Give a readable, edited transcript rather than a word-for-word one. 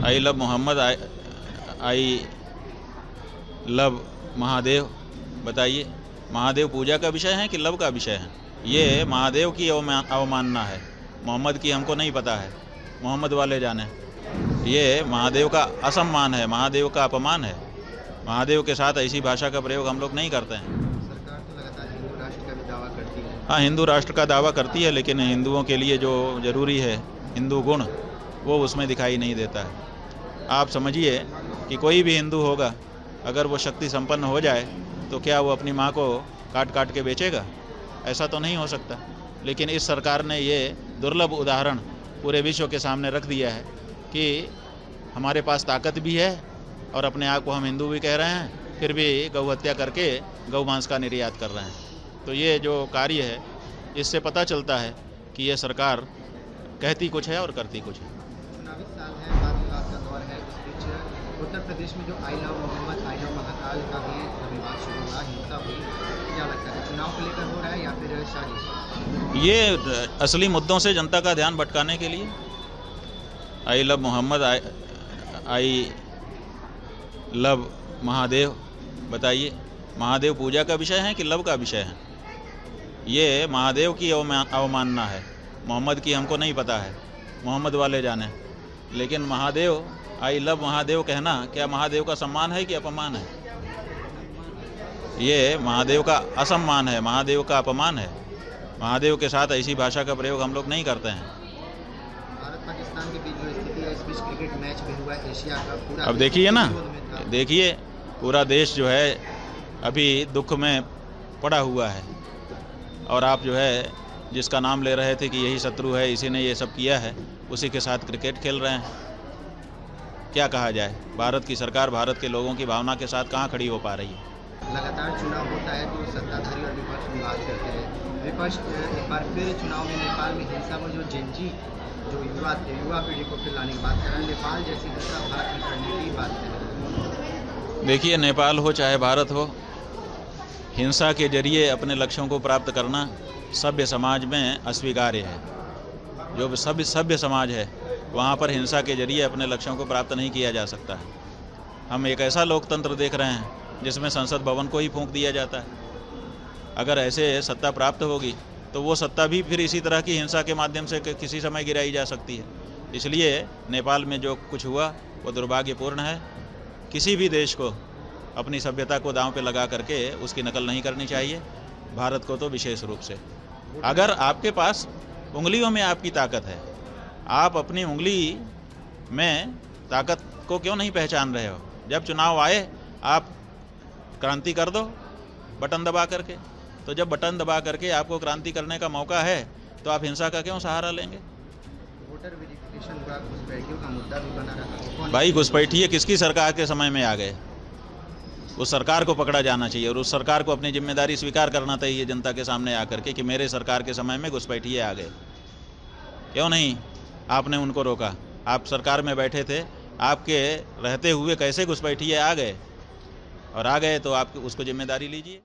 I love Mohammad, I love Mahadev. बताइए, महादेव पूजा का विषय है कि लव का विषय है? ये महादेव की अवमानना है, मोहम्मद की हमको नहीं पता है, मोहम्मद वाले जाने। ये महादेव का असम्मान है, महादेव का अपमान है। महादेव के साथ ऐसी भाषा का प्रयोग हम लोग नहीं करते हैं। सरकार तो लगातार हिंदू राष्ट्र का भी दावा करती है। हाँ, हिंदू राष्ट्र का दावा करती है, लेकिन हिंदुओं के लिए जो जरूरी है हिंदू गुण, वो उसमें दिखाई नहीं देता है। आप समझिए कि कोई भी हिंदू होगा, अगर वो शक्ति संपन्न हो जाए तो क्या वो अपनी माँ को काट काट के बेचेगा? ऐसा तो नहीं हो सकता। लेकिन इस सरकार ने ये दुर्लभ उदाहरण पूरे विश्व के सामने रख दिया है कि हमारे पास ताकत भी है और अपने आप को हम हिंदू भी कह रहे हैं, फिर भी गौ हत्या करके गौ मांस का निर्यात कर रहे हैं। तो ये जो कार्य है, इससे पता चलता है कि ये सरकार कहती कुछ है और करती कुछ है। चुनावी साल है, वाद विवाद का दौर है। इस बीच उत्तर प्रदेश में जो I love Mohammad, I love Mahakal का भी विवाद शुरू हुआ, हिंसा हुई। क्या लगता है, चुनाव को लेकर हो रहा है या फिर साजिश? ये असली मुद्दों से जनता का ध्यान भटकाने के लिए। I love Mohammad, I love Mahadev. बताइए, महादेव पूजा का विषय है कि लव का विषय है? ये महादेव की अवमानना है, मोहम्मद की हमको नहीं पता है, मोहम्मद वाले जाने। लेकिन महादेव, आई लव महादेव कहना क्या महादेव का सम्मान है कि अपमान है? ये महादेव का असम्मान है, महादेव का अपमान है। महादेव के साथ ऐसी भाषा का प्रयोग हम लोग नहीं करते हैं। भारत पाकिस्तान के बीच जो स्थिति है, इस बीच क्रिकेट मैच भी हुआ एशिया का पूरा। अब देखिए ना, देखिए पूरा देश जो है अभी दुख में पड़ा हुआ है, और आप जो है जिसका नाम ले रहे थे कि यही शत्रु है, इसी ने ये सब किया है, उसी के साथ क्रिकेट खेल रहे हैं। क्या कहा जाए? भारत की सरकार भारत के लोगों की भावना के साथ कहाँ खड़ी हो पा रही है? लगातार चुनाव होता है तो सत्ताधारी और विपक्ष विवाद करते हैं। विपक्ष एक बार फिर चुनाव में नेपाल में हिंसा में जो जेनजी जो युवा थे, युवा पीढ़ी को फिर लाने की बात कर रहे हैं। नेपाल जैसी हिंसा भारत में करने की बात कर रहे हैं। देखिए, नेपाल हो चाहे भारत हो, हिंसा के जरिए अपने लक्ष्यों को प्राप्त करना सभ्य समाज में अस्वीकार्य है। जो सभ्य समाज है, वहाँ पर हिंसा के जरिए अपने लक्ष्यों को प्राप्त नहीं किया जा सकता है। हम एक ऐसा लोकतंत्र देख रहे हैं जिसमें संसद भवन को ही फूंक दिया जाता है। अगर ऐसे सत्ता प्राप्त होगी तो वो सत्ता भी फिर इसी तरह की हिंसा के माध्यम से किसी समय गिराई जा सकती है। इसलिए नेपाल में जो कुछ हुआ वो दुर्भाग्यपूर्ण है। किसी भी देश को अपनी सभ्यता को दांव पे लगा करके उसकी नकल नहीं करनी चाहिए, भारत को तो विशेष रूप से। अगर आपके पास उंगलियों में आपकी ताकत है, आप अपनी उंगली में ताकत को क्यों नहीं पहचान रहे हो? जब चुनाव आए आप क्रांति कर दो बटन दबा करके। तो जब बटन दबा करके आपको क्रांति करने का मौका है तो आप हिंसा का क्यों सहारा लेंगे? वोटर वेरिफिकेशन हुआ, घुसपैठियों का मुद्दा भी बना रहा। भाई, घुसपैठिए किसकी सरकार के समय में आ गए? उस सरकार को पकड़ा जाना चाहिए और उस सरकार को अपनी जिम्मेदारी स्वीकार करना चाहिए जनता के सामने आकर के कि मेरे सरकार के समय में घुसपैठिए आ गए। क्यों नहीं आपने उनको रोका? आप सरकार में बैठे थे, आपके रहते हुए कैसे घुसपैठिए आ गए? और आ गए तो आप उसको जिम्मेदारी लीजिए।